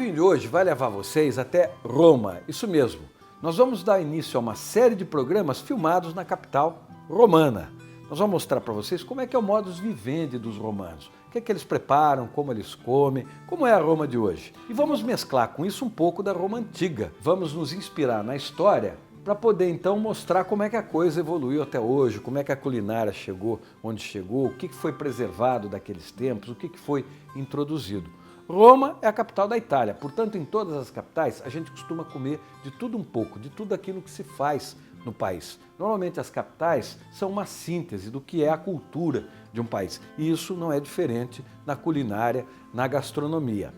viagem de hoje vai levar vocês até Roma, isso mesmo. Nós vamos dar início a uma série de programas filmados na capital romana. Nós vamos mostrar para vocês como é que é o modus vivendi dos romanos, o que é que eles preparam, como eles comem, como é a Roma de hoje. E vamos mesclar com isso um pouco da Roma antiga. Vamos nos inspirar na história para poder então mostrar como é que a coisa evoluiu até hoje, como é que a culinária chegou onde chegou, o que foi preservado daqueles tempos, o que foi introduzido. Roma é a capital da Itália, portanto, em todas as capitais, a gente costuma comer de tudo um pouco, de tudo aquilo que se faz no país. Normalmente as capitais são uma síntese do que é a cultura de um país, e isso não é diferente na culinária, na gastronomia.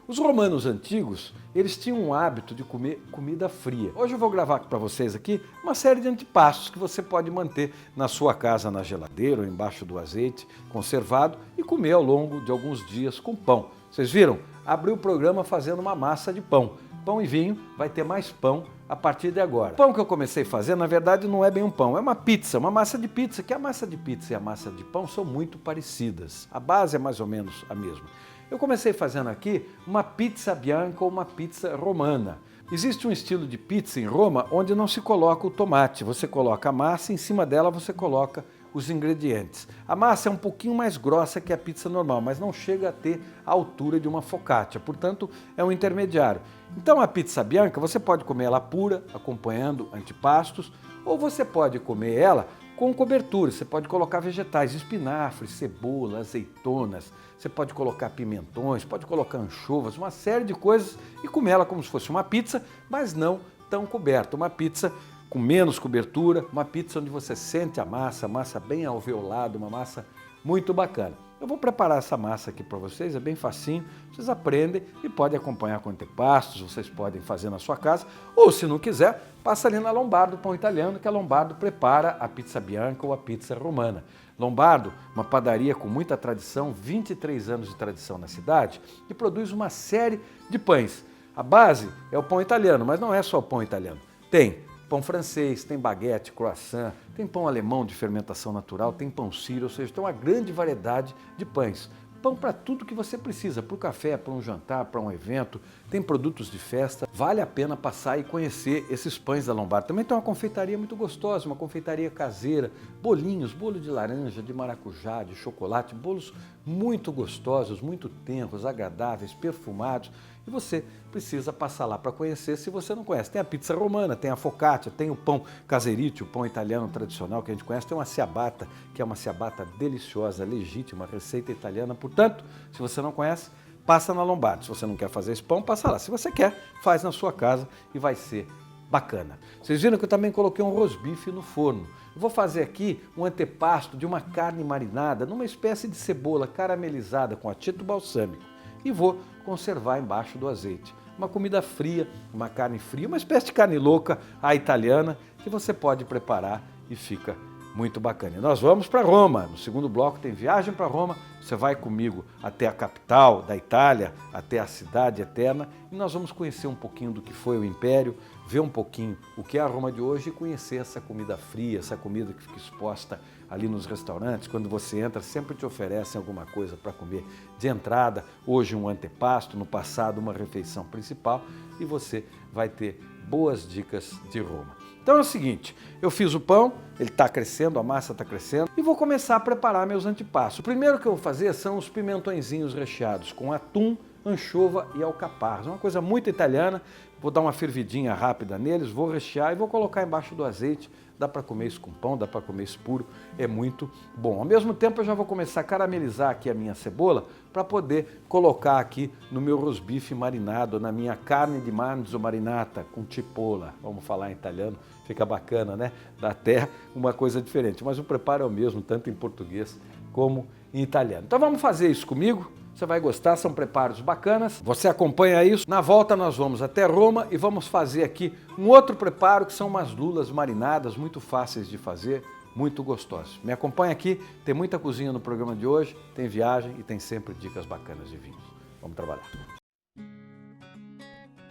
Os romanos antigos, eles tinham um hábito de comer comida fria. Hoje eu vou gravar para vocês aqui uma série de antepastos que você pode manter na sua casa, na geladeira ou embaixo do azeite conservado e comer ao longo de alguns dias com pão. Vocês viram? Abri o programa fazendo uma massa de pão. Pão e vinho, vai ter mais pão a partir de agora. O pão que eu comecei a fazer, na verdade, não é bem um pão, é uma pizza, uma massa de pizza, que a massa de pizza e a massa de pão são muito parecidas. A base é mais ou menos a mesma. Eu comecei fazendo aqui uma pizza bianca ou uma pizza romana. Existe um estilo de pizza em Roma onde não se coloca o tomate. Você coloca a massa, em cima dela você coloca os ingredientes. A massa é um pouquinho mais grossa que a pizza normal, mas não chega a ter a altura de uma focaccia, portanto é um intermediário. Então a pizza bianca você pode comer ela pura, acompanhando antepastos, ou você pode comer ela com cobertura. Você pode colocar vegetais, espinafre, cebola, azeitonas, você pode colocar pimentões, pode colocar anchovas, uma série de coisas e comer ela como se fosse uma pizza, mas não tão coberta. Uma pizza com menos cobertura, uma pizza onde você sente a massa bem alveolada, uma massa muito bacana. Eu vou preparar essa massa aqui para vocês, é bem facinho, vocês aprendem e podem acompanhar com antepastos, vocês podem fazer na sua casa, ou se não quiser, passa ali na Lombardo Pão Italiano, que a Lombardo prepara a pizza bianca ou a pizza romana. Lombardo, uma padaria com muita tradição, 23 anos de tradição na cidade, e produz uma série de pães. A base é o pão italiano, mas não é só o pão italiano. Tem pão francês, tem baguete, croissant, tem pão alemão de fermentação natural, tem pão sírio, ou seja, tem uma grande variedade de pães. Pão para tudo que você precisa, para o café, para um jantar, para um evento, tem produtos de festa. Vale a pena passar e conhecer esses pães da Lombardo. Também tem uma confeitaria muito gostosa, uma confeitaria caseira, bolinhos, bolo de laranja, de maracujá, de chocolate, bolos muito gostosos, muito tenros, agradáveis, perfumados. E você precisa passar lá para conhecer se você não conhece. Tem a pizza romana, tem a focaccia, tem o pão caseritio, o pão italiano tradicional que a gente conhece, tem uma ciabatta, que é uma ciabatta deliciosa, legítima, receita italiana. Portanto, se você não conhece, passa na Lombardo. Se você não quer fazer esse pão, passa lá. Se você quer, faz na sua casa e vai ser bacana. Vocês viram que eu também coloquei um rosbife no forno. Eu vou fazer aqui um antepasto de uma carne marinada numa espécie de cebola caramelizada com atito balsâmico e vou conservar embaixo do azeite. Uma comida fria, uma carne fria, uma espécie de carne louca à italiana que você pode preparar e fica muito bacana. E nós vamos para Roma. No segundo bloco tem viagem para Roma. Você vai comigo até a capital da Itália, até a cidade eterna, e nós vamos conhecer um pouquinho do que foi o Império, ver um pouquinho o que é a Roma de hoje e conhecer essa comida fria, essa comida que fica exposta ali nos restaurantes. Quando você entra, sempre te oferecem alguma coisa para comer de entrada, hoje um antepasto, no passado uma refeição principal, e você vai ter boas dicas de Roma. Então é o seguinte, eu fiz o pão, ele está crescendo, a massa está crescendo, e vou começar a preparar meus antepastos. O primeiro que eu vou fazer são os pimentõezinhos recheados com atum, anchova e alcaparras. Uma coisa muito italiana, vou dar uma fervidinha rápida neles, vou rechear e vou colocar embaixo do azeite. Dá para comer isso com pão, dá para comer isso puro, é muito bom. Ao mesmo tempo eu já vou começar a caramelizar aqui a minha cebola para poder colocar aqui no meu rosbife marinado, na minha carne di manzo marinata com cipolla. Vamos falar em italiano, fica bacana, né? Dá até uma coisa diferente, mas o preparo é o mesmo, tanto em português como em italiano. Então vamos fazer isso comigo? Você vai gostar, são preparos bacanas. Você acompanha isso. Na volta nós vamos até Roma e vamos fazer aqui um outro preparo que são umas lulas marinadas, muito fáceis de fazer, muito gostosos. Me acompanha aqui, tem muita cozinha no programa de hoje, tem viagem e tem sempre dicas bacanas de vinhos. Vamos trabalhar.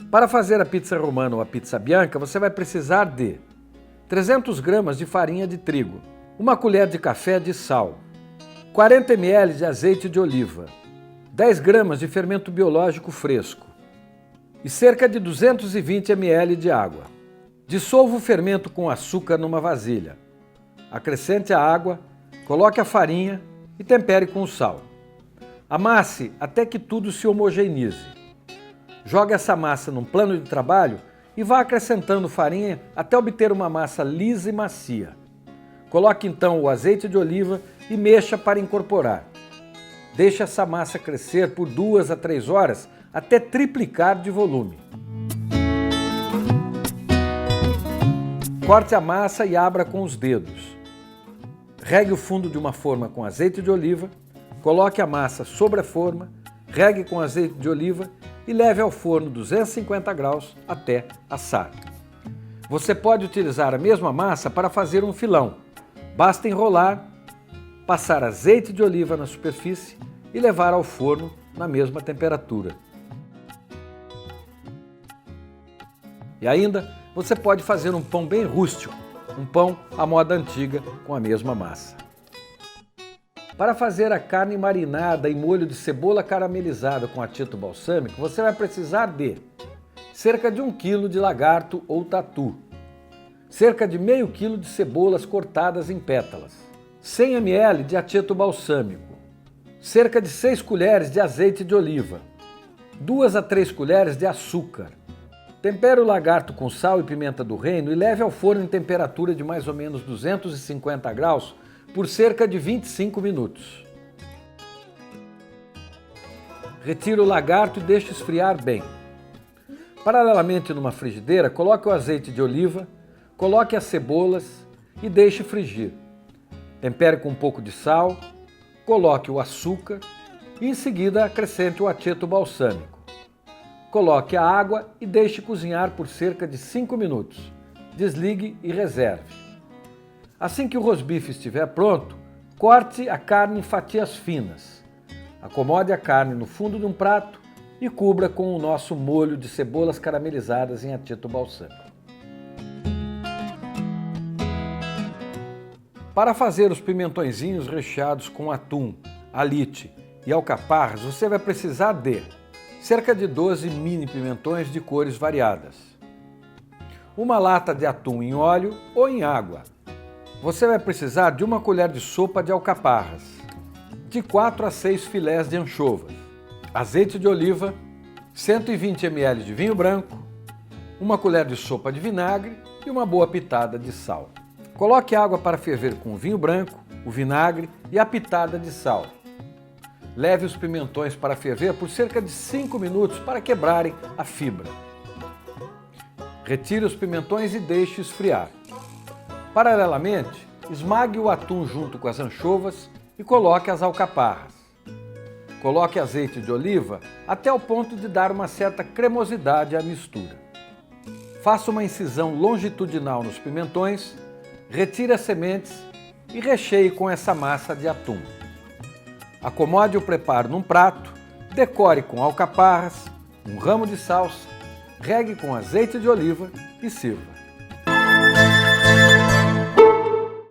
Para fazer a pizza romana ou a pizza bianca, você vai precisar de 300 gramas de farinha de trigo, uma colher de café de sal, 40 ml de azeite de oliva, 10 gramas de fermento biológico fresco, e cerca de 220 ml de água. Dissolva o fermento com açúcar numa vasilha. Acrescente a água, coloque a farinha e tempere com sal. Amasse até que tudo se homogeneize. Jogue essa massa num plano de trabalho e vá acrescentando farinha até obter uma massa lisa e macia. Coloque então o azeite de oliva e mexa para incorporar. Deixe essa massa crescer por 2 a 3 horas até triplicar de volume. Corte a massa e abra com os dedos. Regue o fundo de uma forma com azeite de oliva, coloque a massa sobre a forma, regue com azeite de oliva e leve ao forno 250 graus até assar. Você pode utilizar a mesma massa para fazer um filão. Basta enrolar, passar azeite de oliva na superfície e levar ao forno na mesma temperatura. E ainda, você pode fazer um pão bem rústico, um pão à moda antiga com a mesma massa. Para fazer a carne marinada em molho de cebola caramelizada com aceto balsâmico, você vai precisar de cerca de 1 kg de lagarto ou tatu, cerca de meio quilo de cebolas cortadas em pétalas, 100 ml de aceto balsâmico, cerca de 6 colheres de azeite de oliva, 2 a 3 colheres de açúcar. Tempere o lagarto com sal e pimenta do reino e leve ao forno em temperatura de mais ou menos 250 graus por cerca de 25 minutos. Retire o lagarto e deixe esfriar bem. Paralelamente numa frigideira, coloque o azeite de oliva, coloque as cebolas e deixe frigir. Tempere com um pouco de sal, coloque o açúcar e em seguida acrescente o aceto balsâmico. Coloque a água e deixe cozinhar por cerca de 5 minutos. Desligue e reserve. Assim que o rosbife estiver pronto, corte a carne em fatias finas. Acomode a carne no fundo de um prato e cubra com o nosso molho de cebolas caramelizadas em aceto balsâmico. Para fazer os pimentõezinhos recheados com atum, alite e alcaparras, você vai precisar de cerca de 12 mini pimentões de cores variadas, uma lata de atum em óleo ou em água. Você vai precisar de 1 colher de sopa de alcaparras, de 4 a 6 filés de anchovas, azeite de oliva, 120 ml de vinho branco, 1 colher de sopa de vinagre e uma boa pitada de sal. Coloque água para ferver com o vinho branco, o vinagre e a pitada de sal. Leve os pimentões para ferver por cerca de 5 minutos para quebrarem a fibra. Retire os pimentões e deixe esfriar. Paralelamente, esmague o atum junto com as anchovas e coloque as alcaparras. Coloque azeite de oliva até o ponto de dar uma certa cremosidade à mistura. Faça uma incisão longitudinal nos pimentões, retire as sementes e recheie com essa massa de atum. Acomode o preparo num prato, decore com alcaparras, um ramo de salsa, regue com azeite de oliva e sirva.